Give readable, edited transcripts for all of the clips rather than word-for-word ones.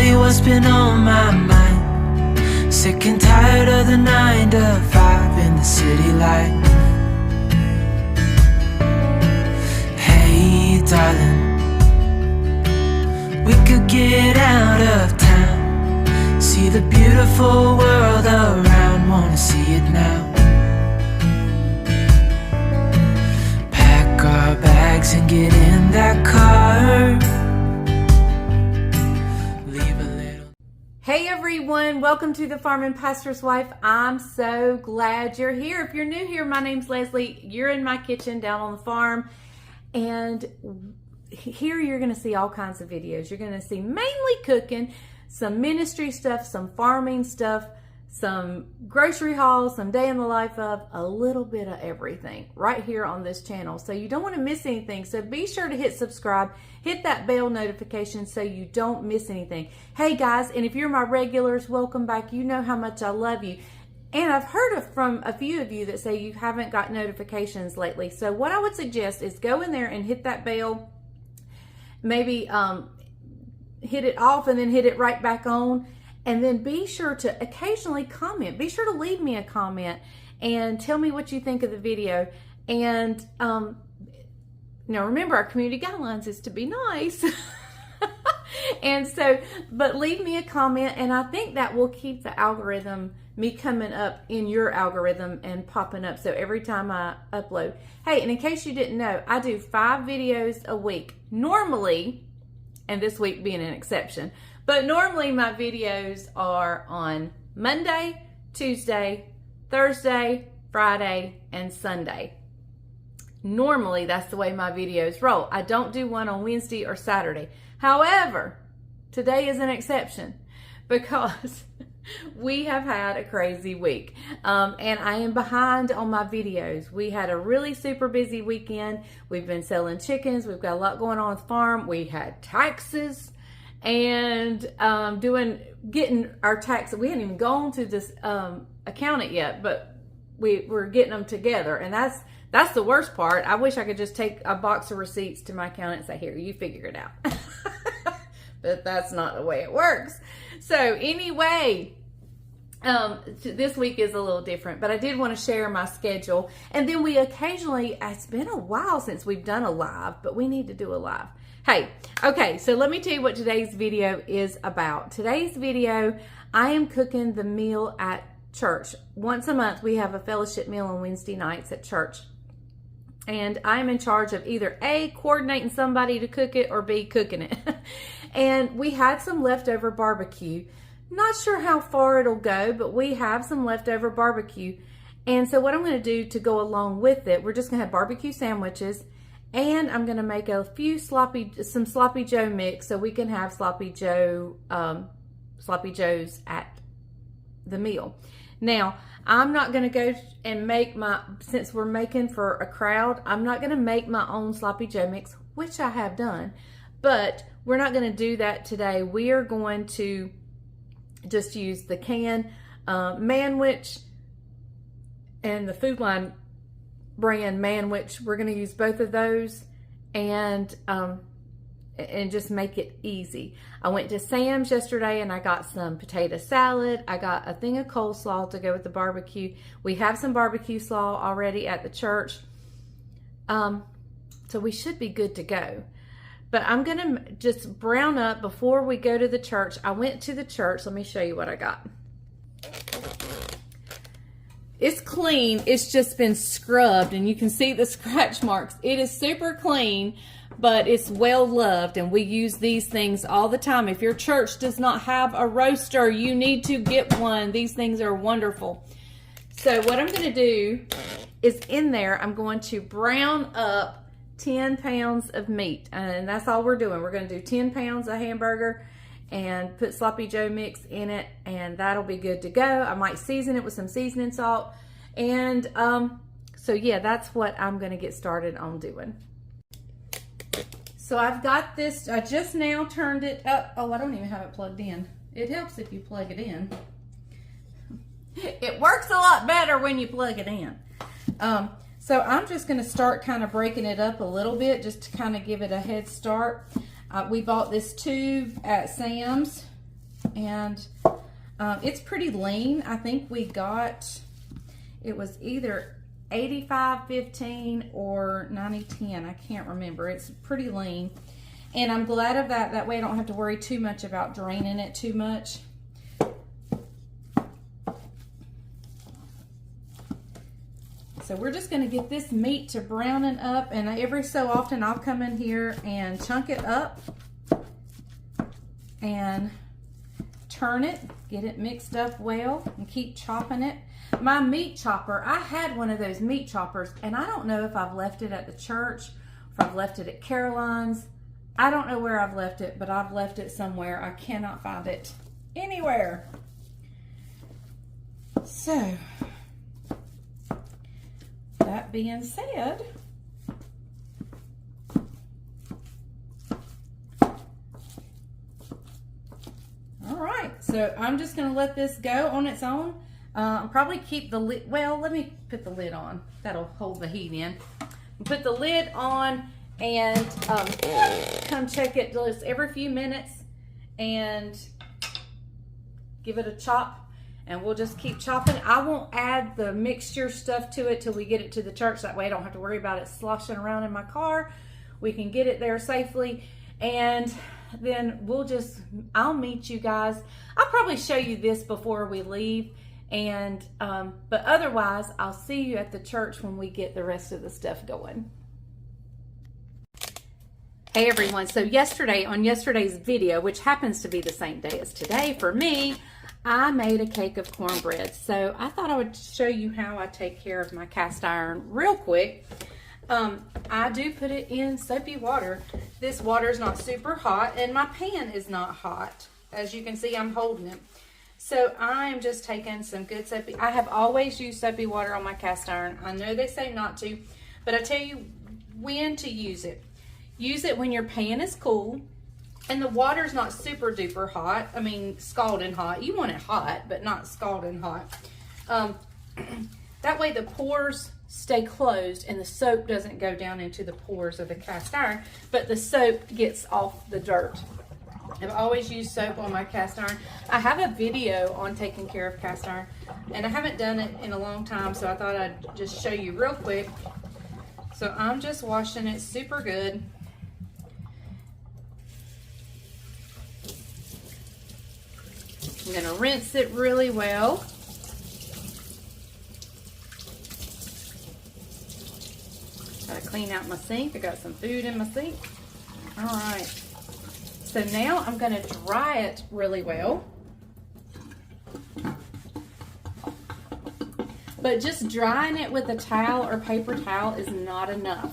you what's been on my mind. Sick and tired of the 9 to 5 in the city life. Hey darling, we could get out of town, see the beautiful world around, wanna see it now. Pack our bags and get in that car. Hey everyone, welcome to the Farm and Pastor's Wife. I'm so glad you're here. If you're new here, my name's Leslie. You're in my kitchen down on the farm, and here you're going to see all kinds of videos. You're going to see mainly cooking, some ministry stuff, some farming stuff, some grocery hauls, some day in the life of, a little bit of everything right here on this channel. So you don't want to miss anything. So be sure to hit subscribe, hit that bell notification so you don't miss anything. Hey guys, and if you're my regulars, welcome back. You know how much I love you. And I've heard from a few of you that say you haven't got notifications lately. So what I would suggest is go in there and hit that bell, maybe hit it off and then hit it right back on. And then be sure to occasionally comment. Be sure to leave me a comment and tell me what you think of the video. And now remember, our community guidelines is to be nice. And so, but leave me a comment, and I think that will keep the algorithm, me coming up in your algorithm and popping up. So every time I upload. Hey, and in case you didn't know, I do 5 videos a week. Normally, and this week being an exception, but normally my videos are on Monday, Tuesday, Thursday, Friday, and Sunday. Normally, that's the way my videos roll. I don't do one on Wednesday or Saturday. However, today is an exception because we have had a crazy week. And I am behind on my videos. We had a really super busy weekend. We've been selling chickens. We've got a lot going on with the farm. We had taxes. And getting our taxes. We hadn't even gone to this accountant yet, but we're getting them together, and that's the worst part. I wish I could just take a box of receipts to my accountant and say, here, you figure it out. But that's not the way it works. So anyway, this week is a little different, but I did want to share my schedule. And then we occasionally, it's been a while since we've done a live, but we need to do a live. Hey, okay, so let me tell you what today's video is about. Today's video, I am cooking the meal at church. Once a month, we have a fellowship meal on Wednesday nights at church. And I'm in charge of either A, coordinating somebody to cook it, or B, cooking it. And we had some leftover barbecue. Not sure how far it'll go, but we have some leftover barbecue. And so what I'm going to do to go along with it, we're just going to have barbecue sandwiches. And I'm going to make some Sloppy Joe mix so we can have Sloppy Joes at the meal. Now, I'm not going to go and make since we're making for a crowd, I'm not going to make my own Sloppy Joe mix, which I have done. But we're not going to do that today. We are going to just use the canned Manwich and the Food Line brand Manwich. We're going to use both of those and just make it easy. I went to Sam's yesterday and I got some potato salad. I got a thing of coleslaw to go with the barbecue. We have some barbecue slaw already at the church. So we should be good to go. But I'm going to just brown up before we go to the church. I went to the church. Let me show you what I got. It's clean. It's just been scrubbed and you can see the scratch marks. It is super clean, but it's well loved, and we use these things all the time. If your church does not have a roaster, you need to get one. These things are wonderful. So what I'm going to do is in there, I'm going to brown up 10 pounds of meat, and that's all we're doing. We're going to do 10 pounds of hamburger and put Sloppy Joe mix in it, and that'll be good to go. I might season it with some seasoning salt. And so yeah, that's what I'm going to get started on doing. So I've got this, I just now turned it up. Oh, I don't even have it plugged in. It helps if you plug it in. It works a lot better when you plug it in. So I'm just going to start kind of breaking it up a little bit just to kind of give it a head start. We bought this tube at Sam's. and it's pretty lean. I think we got, it was either 85-15 or 90-10. I can't remember. It's pretty lean. And I'm glad of that. That way I don't have to worry too much about draining it too much. So we're just going to get this meat to browning up, and every so often I'll come in here and chunk it up and turn it, get it mixed up well, and keep chopping it. My meat chopper, I had one of those meat choppers, and I don't know if I've left it at the church, or if I've left it at Caroline's. I don't know where I've left it, but I've left it somewhere. I cannot find it anywhere. So, that being said, all right, so I'm just going to let this go on its own. I'll probably keep the lid, well, let me put the lid on. That'll hold the heat in. Put the lid on and come check it just every few minutes and give it a chop. And we'll just keep chopping. I won't add the mixture stuff to it till we get it to the church. That way I don't have to worry about it sloshing around in my car. We can get it there safely. And then I'll meet you guys. I'll probably show you this before we leave. And but otherwise, I'll see you at the church when we get the rest of the stuff going. Hey everyone, so on yesterday's video, which happens to be the same day as today for me, I made a cake of cornbread. So I thought I would show you how I take care of my cast iron real quick. I do put it in soapy water. This water is not super hot and my pan is not hot. As you can see, I'm holding it. So I'm just taking some good soapy. I have always used soapy water on my cast iron. I know they say not to, but I tell you when to use it. Use it when your pan is cool and the water's not super duper hot. I mean, scalding hot. You want it hot, but not scalding hot. That way the pores stay closed and the soap doesn't go down into the pores of the cast iron, but the soap gets off the dirt. I've always used soap on my cast iron. I have a video on taking care of cast iron, and I haven't done it in a long time, so I thought I'd just show you real quick. So I'm just washing it super good. I'm going to rinse it really well. Gotta clean out my sink. I got some food in my sink. All right. So now I'm going to dry it really well. But just drying it with a towel or paper towel is not enough.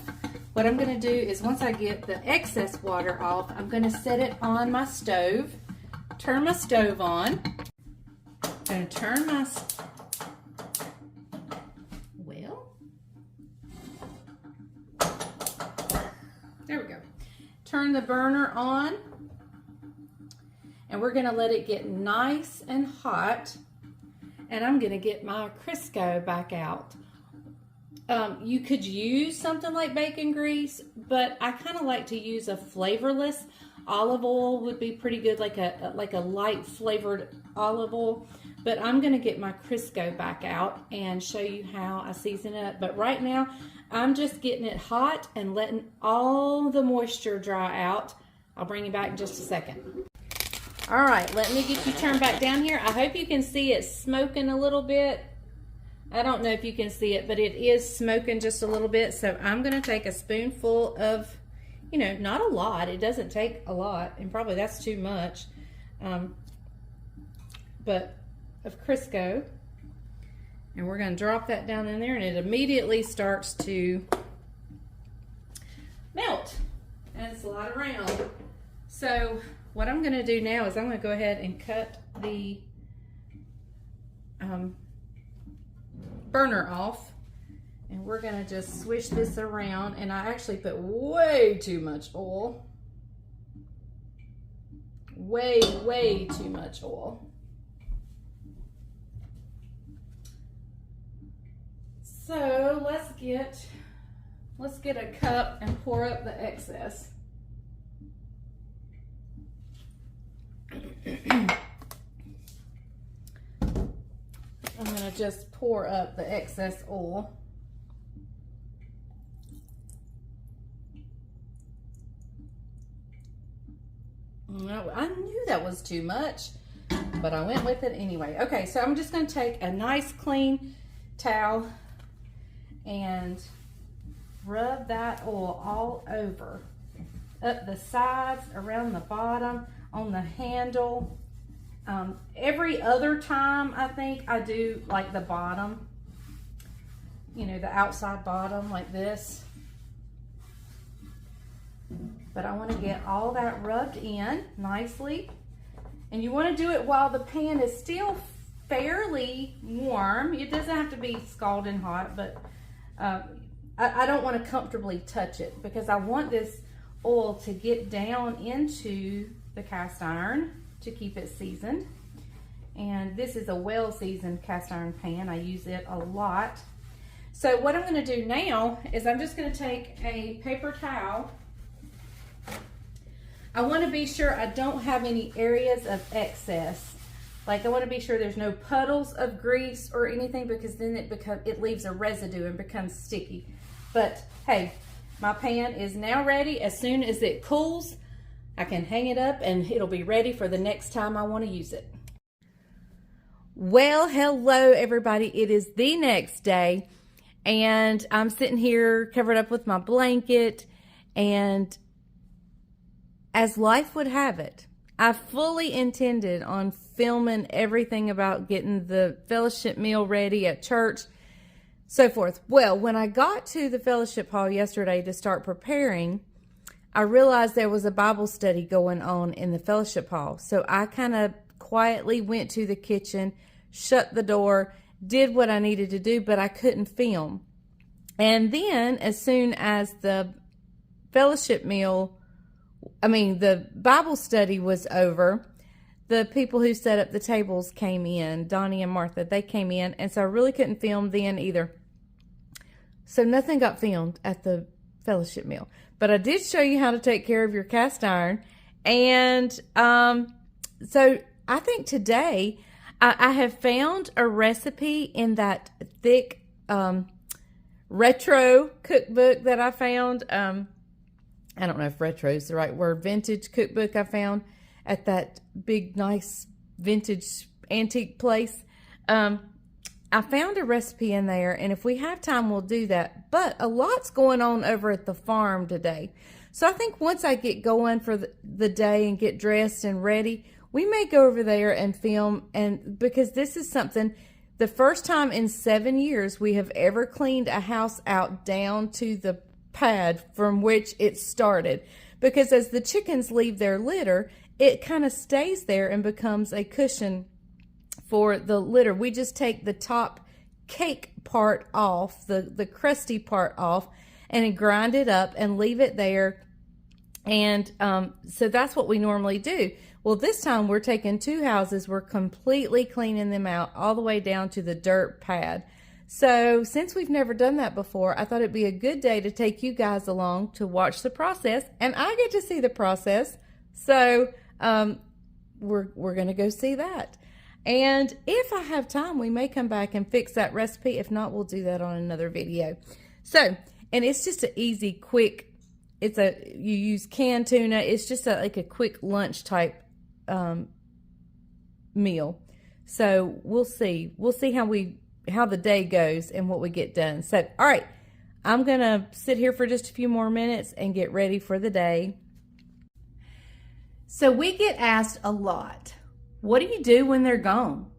What I'm going to do is once I get the excess water off, I'm going to set it on my stove. Turn my stove on. I'm going to turn my, there we go. Turn the burner on. And we're going to let it get nice and hot. And I'm going to get my Crisco back out. You could use something like bacon grease, but I kind of like to use a flavorless. Olive oil would be pretty good, like a light flavored olive oil. But I'm going to get my Crisco back out and show you how I season it. But right now, I'm just getting it hot and letting all the moisture dry out. I'll bring you back in just a second. All right, let me get you turned back down here. I hope you can see it smoking a little bit. I don't know if you can see it, but it is smoking just a little bit. So I'm going to take a spoonful of, you know, not a lot. It doesn't take a lot, and probably that's too much. But of Crisco, and we're going to drop that down in there, and it immediately starts to melt and slide around. So what I'm going to do now is I'm going to go ahead and cut the burner off, and we're going to just swish this around. And I actually put way too much oil. Way too much oil. So let's get a cup and pour up the excess. just pour up the excess oil. No, I knew that was too much, but I went with it anyway. Okay, so I'm just going to take a nice clean towel and rub that oil all over, up the sides, around the bottom, on the handle. Every other time, I think I do like the bottom, you know, the outside bottom like this. But I want to get all that rubbed in nicely. And you want to do it while the pan is still fairly warm. It doesn't have to be scalding hot, but I don't want to comfortably touch it because I want this oil to get down into the cast iron to keep it seasoned. And this is a well-seasoned cast iron pan. I use it a lot. So what I'm going to do now is I'm just going to take a paper towel. I want to be sure I don't have any areas of excess. Like I want to be sure there's no puddles of grease or anything, because then it leaves a residue and becomes sticky. But hey, my pan is now ready. As soon as it cools, I can hang it up and it'll be ready for the next time I want to use it. Well, hello everybody. It is the next day and I'm sitting here covered up with my blanket, and as life would have it, I fully intended on filming everything about getting the fellowship meal ready at church, so forth. Well, when I got to the fellowship hall yesterday to start preparing, I realized there was a Bible study going on in the fellowship hall. So I kind of quietly went to the kitchen, shut the door, did what I needed to do, but I couldn't film. And then as soon as the the Bible study was over, the people who set up the tables came in, Donnie and Martha, they came in, and so I really couldn't film then either. So nothing got filmed at the fellowship meal. But I did show you how to take care of your cast iron. And so I think today I have found a recipe in that thick retro cookbook that I found. I don't know if retro is the right word, vintage cookbook I found at that big, nice vintage antique place. I found a recipe in there, and if we have time, we'll do that. But a lot's going on over at the farm today. So I think once I get going for the day and get dressed and ready, we may go over there and film. And because this is something, the first time in 7 years we have ever cleaned a house out down to the pad from which it started, because as the chickens leave their litter, it kind of stays there and becomes a cushion for the litter. We just take the top cake part off, the crusty part off, and grind it up and leave it there. And so that's what we normally do. Well, this time we're taking two houses, we're completely cleaning them out all the way down to the dirt pad. So since we've never done that before, I thought it'd be a good day to take you guys along to watch the process, and I get to see the process. So we're going to go see that. And if I have time, we may come back and fix that recipe. If not, we'll do that on another video. So, and it's just an easy, quick, you use canned tuna. It's just like a quick lunch type meal. So we'll see how the day goes and what we get done. So, all right, I'm going to sit here for just a few more minutes and get ready for the day. So we get asked a lot, what do you do when they're gone?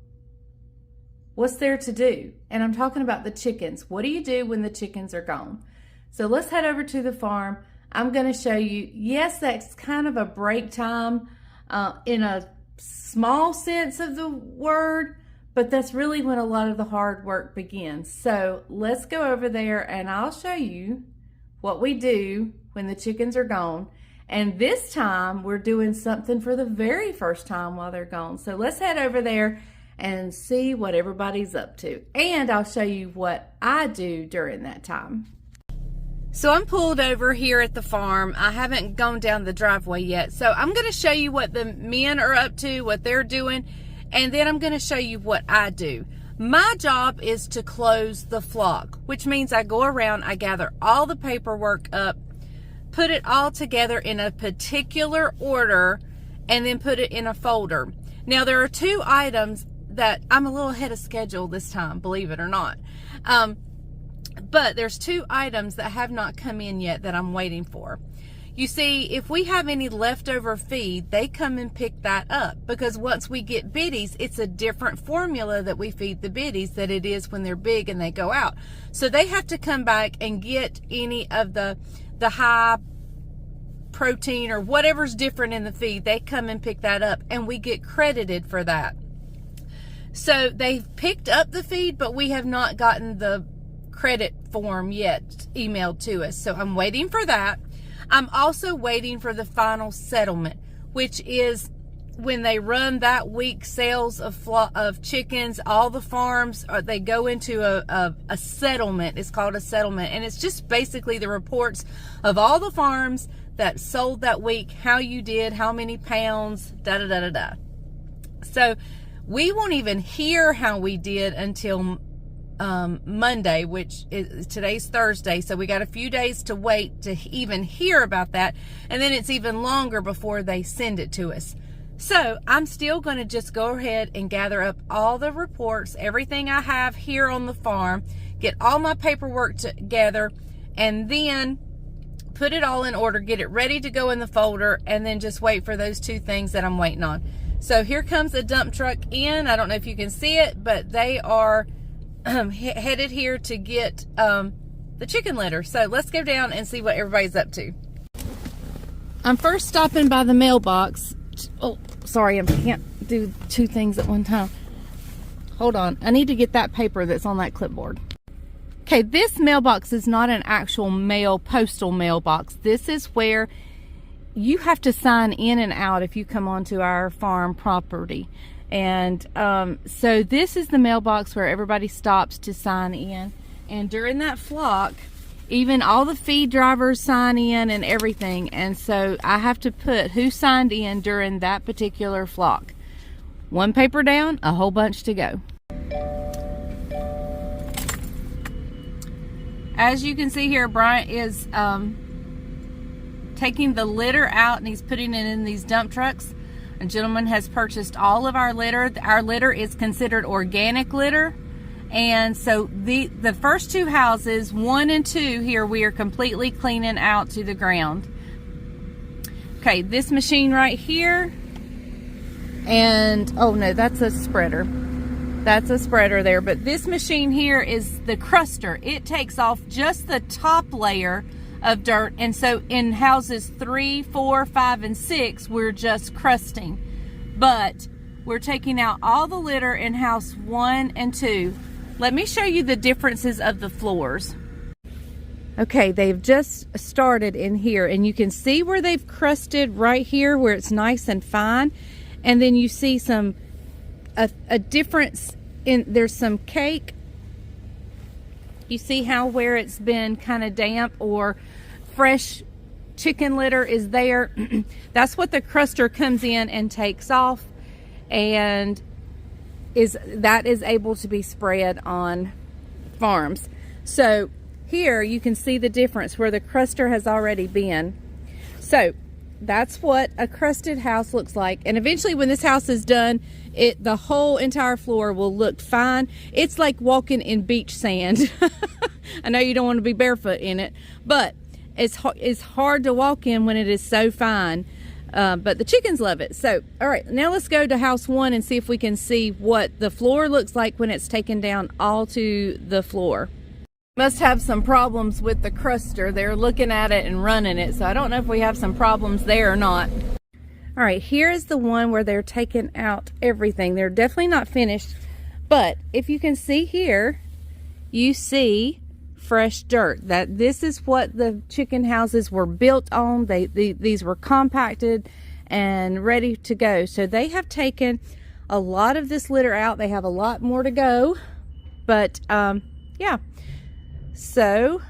What's there to do? And I'm talking about the chickens. What do you do when the chickens are gone? So let's head over to the farm. I'm going to show you, yes, that's kind of a break time in a small sense of the word, but that's really when a lot of the hard work begins. So let's go over there and I'll show you what we do when the chickens are gone. And this time we're doing something for the very first time while they're gone. So let's head over there and see what everybody's up to. And I'll show you what I do during that time. So I'm pulled over here at the farm. I haven't gone down the driveway yet. So I'm going to show you what the men are up to, what they're doing. And then I'm going to show you what I do. My job is to close the flock, which means I go around, I gather all the paperwork up, put it all together in a particular order, and then put it in a folder. Now, there are 2 items that I'm a little ahead of schedule this time, believe it or not. But there's 2 items that have not come in yet that I'm waiting for. You see, if we have any leftover feed, they come and pick that up, because once we get biddies, it's a different formula that we feed the biddies than it is when they're big and they go out. So they have to come back and get any of the high protein or whatever's different in the feed. They come and pick that up, and we get credited for that. So they've picked up the feed, but we have not gotten the credit form yet emailed to us. So I'm waiting for that. I'm also waiting for the final settlement, which is when they run that week's sales of chickens. All the farms, they go into a settlement. It's called a settlement, and it's just basically the reports of all the farms that sold that week, how you did, how many pounds, da da da da da. So we won't even hear how we did until Monday, which is today's Thursday, so we got a few days to wait to even hear about that, and then it's even longer before they send it to us. So I'm still going to just go ahead and gather up all the reports, everything I have here on the farm, get all my paperwork together, and then put it all in order, get it ready to go in the folder, and then just wait for those 2 things that I'm waiting on. So here comes a dump truck in. I don't know if you can see it, but they are headed here to get the chicken litter. So let's go down and see what everybody's up to. I'm first stopping by the mailbox. Oh, sorry, I can't do 2 things at one time. Hold on, I need to get that paper that's on that clipboard. Okay, this mailbox is not an actual postal mailbox. This is where you have to sign in and out if you come onto our farm property. And so this is the mailbox where everybody stops to sign in. And during that flock, even all the feed drivers sign in and everything. And so I have to put who signed in during that particular flock. 1 paper down, a whole bunch to go. As you can see here, Bryant is taking the litter out, and he's putting it in these dump trucks. A gentleman has purchased all of our litter. Our litter is considered organic litter. And so the first 2 houses, 1 and 2 here, we are completely cleaning out to the ground. Okay, this machine right here, and oh no, that's a spreader. That's a spreader there. But this machine here is the cruster. It takes off just the top layer of dirt. And so in houses 3, 4, 5, and 6, we're just crusting. But we're taking out all the litter in house 1 and 2. Let me show you the differences of the floors. Okay, they've just started in here, and you can see where they've crusted right here where it's nice and fine. And then you see a difference in, there's some cake. You see how where it's been kind of damp or fresh chicken litter is there. That's what the cruster comes in and takes off, and that is able to be spread on farms. So here you can see the difference where the cruster has already been. So that's what a crusted house looks like. And eventually when this house is done, the whole entire floor will look fine. It's like walking in beach sand. I know you don't want to be barefoot in it, but it's hard to walk in when it is so fine. But the chickens love it. So, all right, now let's go to house 1 and see if we can see what the floor looks like when it's taken down all to the floor. Must have some problems with the cruster. They're looking at it and running it, so I don't know if we have some problems there or not. All right, here is the one where they're taking out everything. They're definitely not finished, but if you can see here, you see fresh dirt. That this is what the chicken houses were built on. These were compacted and ready to go. So they have taken a lot of this litter out. They have a lot more to go, but yeah. So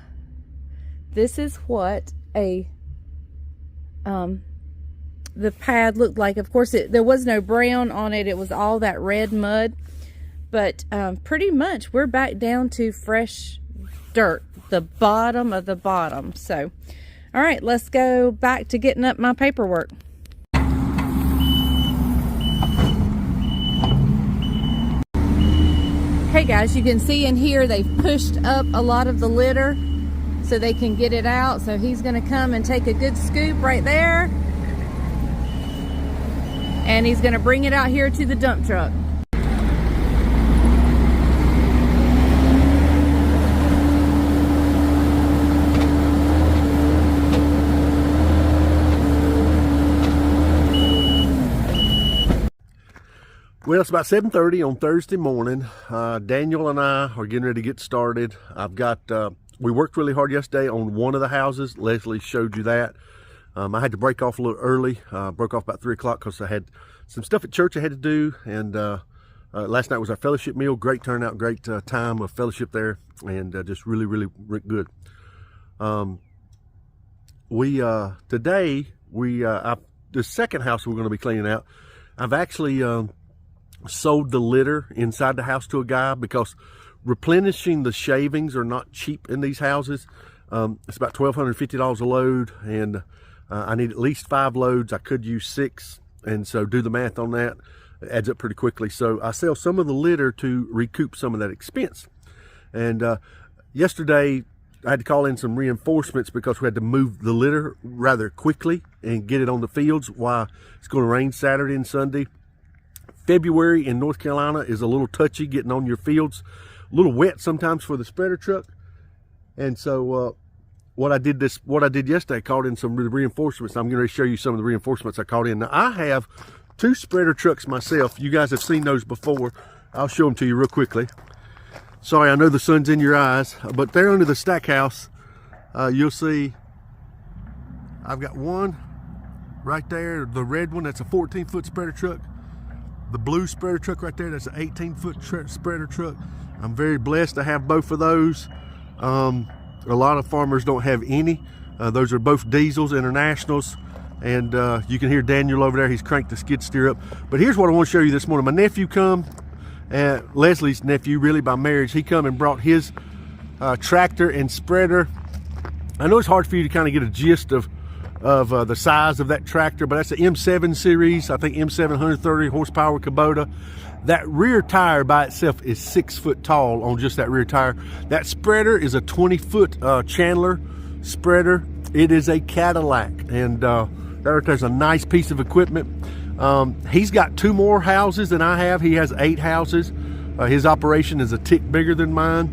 this is what the pad looked like. Of course, there was no brown on it. It was all that red mud. but pretty much we're back down to fresh dirt, the bottom of the bottom. So, all right, let's go back to getting up my paperwork. Hey guys, you can see in here they've pushed up a lot of the litter so they can get it out. So he's gonna come and take a good scoop right there, and he's gonna bring it out here to the dump truck. Well, it's about 7:30 on Thursday morning. Daniel and I are getting ready to get started. We worked really hard yesterday on one of the houses. Leslie showed you that. I had to break off a little early. Broke off about 3 o'clock because I had some stuff at church I had to do. And last night was our fellowship meal. Great turnout, great time of fellowship there. And just really, really good. Today, the second house we're going to be cleaning out, I've actually sold the litter inside the house to a guy because replenishing the shavings are not cheap in these houses. It's about $1,250 a load, and I need at least 5 loads. I could use 6, and so do the math on that. It adds up pretty quickly. So I sell some of the litter to recoup some of that expense. And yesterday I had to call in some reinforcements because we had to move the litter rather quickly and get it on the fields while it's going to rain Saturday and Sunday. February in North Carolina is a little touchy getting on your fields, a little wet sometimes for the spreader truck. And so what I did yesterday, I called in some reinforcements. I'm going to show you some of the reinforcements I called in. Now I have 2 spreader trucks myself. You guys have seen those before. I'll show them to you real quickly. Sorry, I know the sun's in your eyes, but they're under the stack house. You'll see I've got one right there, the red one, that's a 14-foot spreader truck. The blue spreader truck right there, that's an 18-foot spreader truck. I'm very blessed to have both of those. A lot of farmers don't have any. Those are both diesels, internationals. And you can hear Daniel over there, he's cranked the skid steer up. But here's what I want to show you this morning. My nephew come, Leslie's nephew really by marriage, he come and brought his tractor and spreader. I know it's hard for you to kind of get a gist of the size of that tractor, but that's the M7 series, I think M7 130 horsepower Kubota. That rear tire by itself is 6 foot tall on just that rear tire. That spreader is a 20-foot Chandler spreader. It is a Cadillac, and there's a nice piece of equipment. He's got 2 more houses than I have. He has 8 houses. His operation is a tick bigger than mine,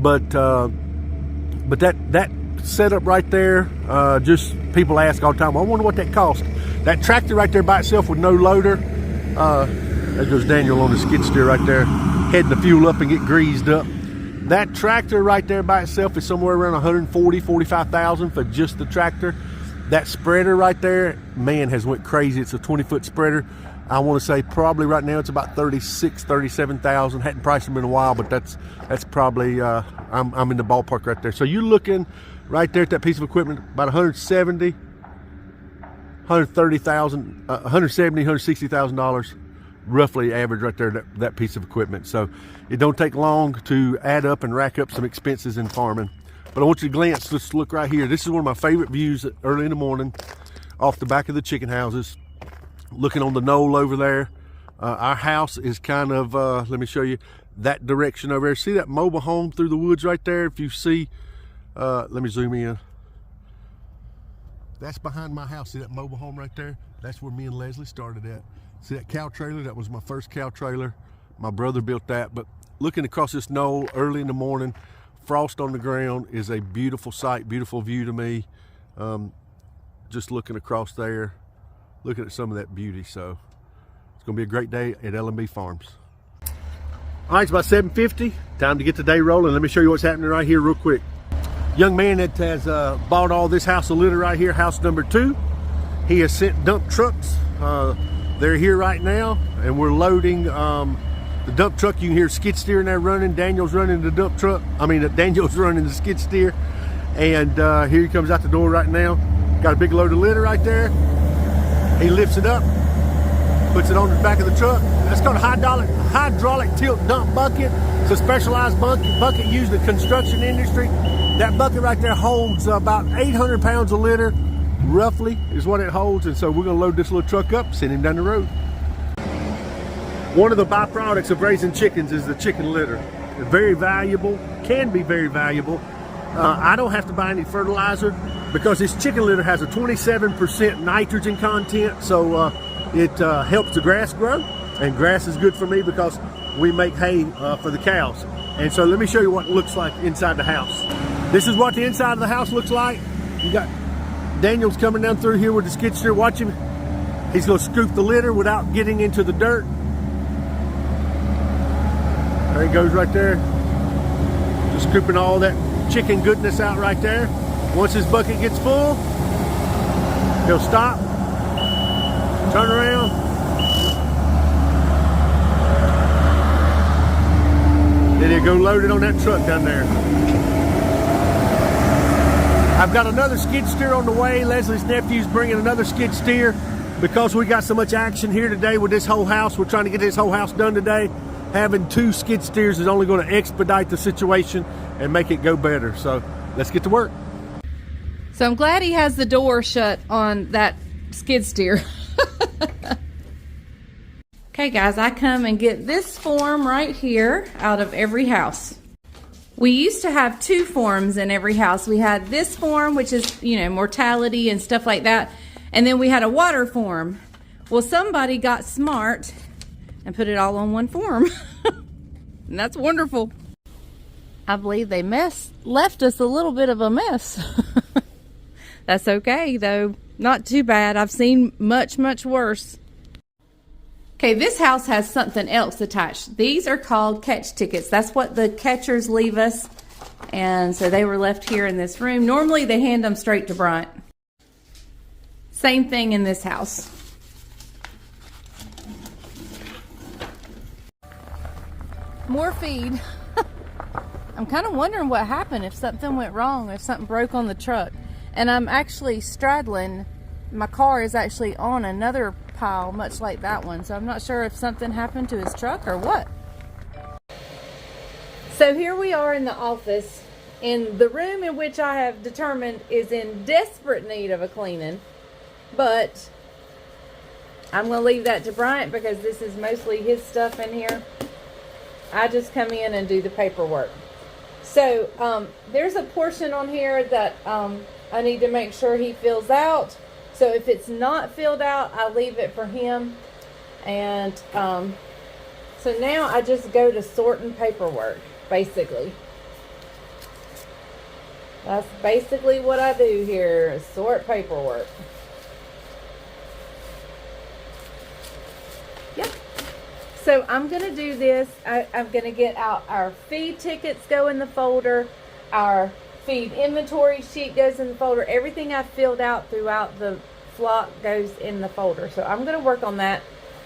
but that setup right there, just people ask all the time, I wonder what that cost. That tractor right there by itself with no loader, there goes Daniel on the skid steer right there, heading the fuel up and get greased up. That tractor right there by itself is somewhere around $145,000 for just the tractor. That spreader right there, man, has went crazy. It's a 20-foot spreader. I want to say probably right now it's about $37,000. Hadn't priced them in a while, but that's probably I'm in the ballpark right there. So you're looking right there at that piece of equipment about $160,000 roughly average right there, that piece of equipment. So it don't take long to add up and rack up some expenses in farming. But I want you to glance, just look right here. This is one of my favorite views early in the morning off the back of the chicken houses, looking on the knoll over there. Our house is kind of, let me show you that direction over there. See that mobile home through the woods right there? If you see, let me zoom in. That's behind my house. See that mobile home right there? That's where me and Leslie started at. See that cow trailer? That was my first cow trailer. My brother built that. But looking across this knoll early in the morning, frost on the ground is a beautiful sight, beautiful view to me. Just looking across there, looking at some of that beauty. So it's gonna be a great day at L&B Farms. All right, it's about 7:50. Time to get the day rolling. Let me show you what's happening right here real quick. Young man that has bought all this house of litter right here, house number 2. He has sent dump trucks. They're here right now, and we're loading the dump truck. You can hear skid steer in there running. Daniel's running the dump truck. Daniel's running the skid steer. And here he comes out the door right now. Got a big load of litter right there. He lifts it up, puts it on the back of the truck. That's called a hydraulic tilt dump bucket. It's a specialized bucket used in the construction industry. That bucket right there holds about 800 pounds a litter, roughly, is what it holds. And so we're gonna load this little truck up, send him down the road. One of the byproducts of raising chickens is the chicken litter. It's very valuable, can be very valuable. I don't have to buy any fertilizer because this chicken litter has a 27% nitrogen content, so it helps the grass grow, and grass is good for me because we make hay for the cows. And so let me show you what it looks like inside the house. This is what the inside of the house looks like. You got Daniel's coming down through here with the skid steer. Watch him. He's going to scoop the litter without getting into the dirt. There he goes right there. Just scooping all that chicken goodness out right there. Once his bucket gets full, he'll stop, turn around, then he'll go load it on that truck down there. I've got another skid steer on the way. Leslie's nephew's bringing another skid steer because we got so much action here today with this whole house. We're trying to get this whole house done today. Having 2 skid steers is only going to expedite the situation and make it go better. So let's get to work. So I'm glad he has the door shut on that skid steer. Okay guys, I come and get this form right here out of every house. We used to have 2 forms in every house. We had this form, which is, you know, mortality and stuff like that. And then we had a water form. Well, somebody got smart and put it all on one form. And that's wonderful. I believe they left us a little bit of a mess. That's okay though, not too bad. I've seen much, much worse. Okay, this house has something else attached. These are called catch tickets. That's what the catchers leave us. And so they were left here in this room. Normally they hand them straight to Bryant. Same thing in this house. More feed. I'm kind of wondering what happened, if something went wrong, if something broke on the truck. And I'm actually straddling, my car is actually on another pile much like that one, so I'm not sure if something happened to his truck or what. So here we are in the office, in the room in which I have determined is in desperate need of a cleaning, but I'm going to leave that to Bryant because this is mostly his stuff in here. I just come in and do the paperwork. So there's a portion on here that I need to make sure he fills out. So if it's not filled out, I leave it for him. And so now I just go to sorting paperwork, basically. That's basically what I do here, is sort paperwork. Yep. So I'm going to do this. I'm going to get out our feed tickets, go in the folder. Our feed inventory sheet goes in the folder. Everything I've filled out throughout the flock goes in the folder. So I'm going to work on that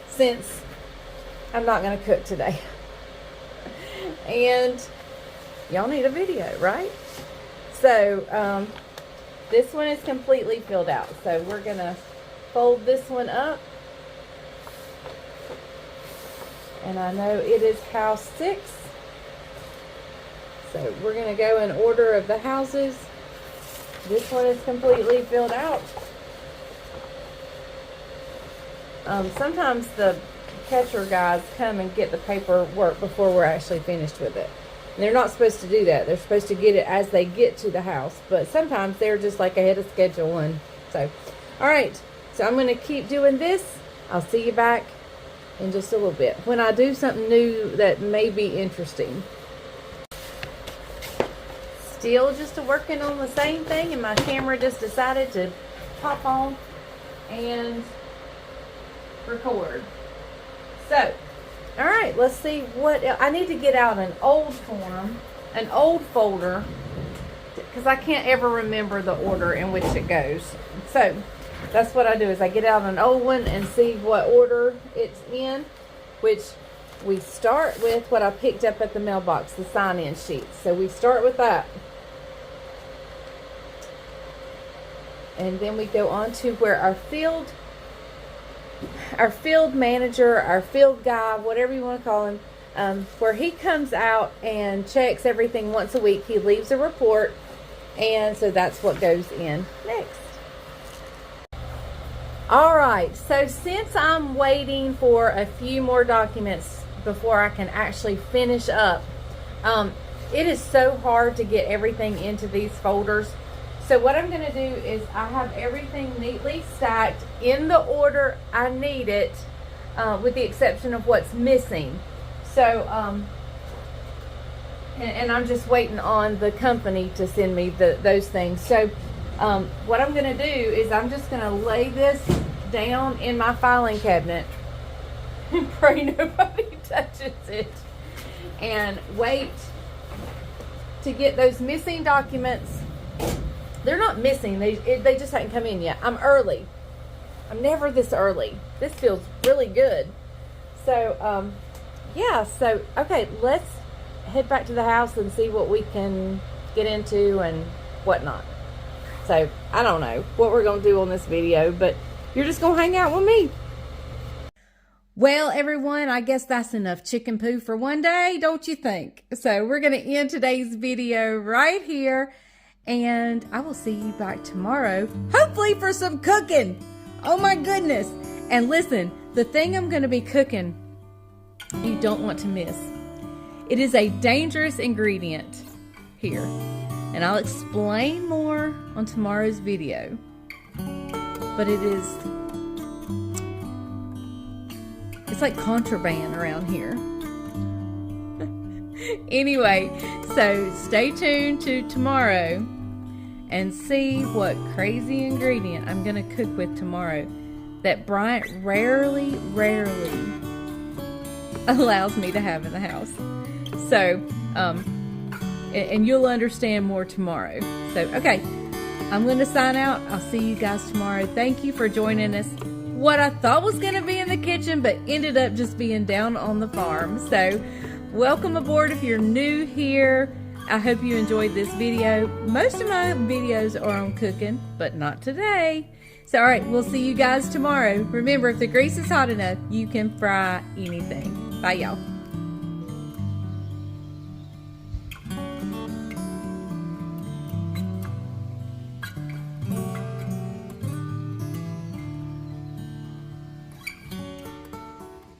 since I'm not going to cook today. And y'all need a video, right? So this one is completely filled out. So we're going to fold this one up. And I know it is house 6. So we're going to go in order of the houses. This one is completely filled out. Sometimes the catcher guys come and get the paperwork before we're actually finished with it. And they're not supposed to do that. They're supposed to get it as they get to the house. But sometimes they're just like ahead of schedule. And so, all right. So I'm going to keep doing this. I'll see you back in just a little bit when I do something new that may be interesting. Still just working on the same thing, and my camera just decided to pop on and record. So, all right, let's see what I need to get out an old form, an old folder, because I can't ever remember the order in which it goes. So that's what I do, is I get out an old one and see what order it's in, which we start with what I picked up at the mailbox, the sign-in sheet. So we start with that. And then we go on to where our field our field manager, our field guy, whatever you want to call him, where he comes out and checks everything once a week. He leaves a report, and so that's what goes in next. All right, so since I'm waiting for a few more documents before I can actually finish up, it is so hard to get everything into these folders. So what I'm going to do is I have everything neatly stacked in the order I need it, with the exception of what's missing. So, and I'm just waiting on the company to send me those things. So what I'm going to do is I'm just going to lay this down in my filing cabinet and pray nobody touches it, and wait to get those missing documents. They're not missing, they just haven't come in yet. I'm early. I'm never this early. This feels really good. So yeah, so okay, let's head back to the house and see what we can get into and whatnot. So I don't know what we're gonna do on this video, but you're just gonna hang out with me. Well, everyone, I guess that's enough chicken poo for one day, don't you think? So we're going to end today's video right here, and I will see you back tomorrow, hopefully for some cooking. Oh my goodness. And listen, the thing I'm going to be cooking, you don't want to miss. It is a dangerous ingredient here, and I'll explain more on tomorrow's video. But it's like contraband around here. Anyway, so stay tuned to tomorrow and see what crazy ingredient I'm gonna cook with tomorrow that Bryant rarely allows me to have in the house. So, and you'll understand more tomorrow. So, okay, I'm gonna sign out. I'll see you guys tomorrow. Thank you for joining us. What I thought was going to be in the kitchen, but ended up just being down on the farm. So welcome aboard if you're new here. I hope you enjoyed this video. Most of my videos are on cooking, but not today. So all right, we'll see you guys tomorrow. Remember, if the grease is hot enough, you can fry anything. Bye, y'all.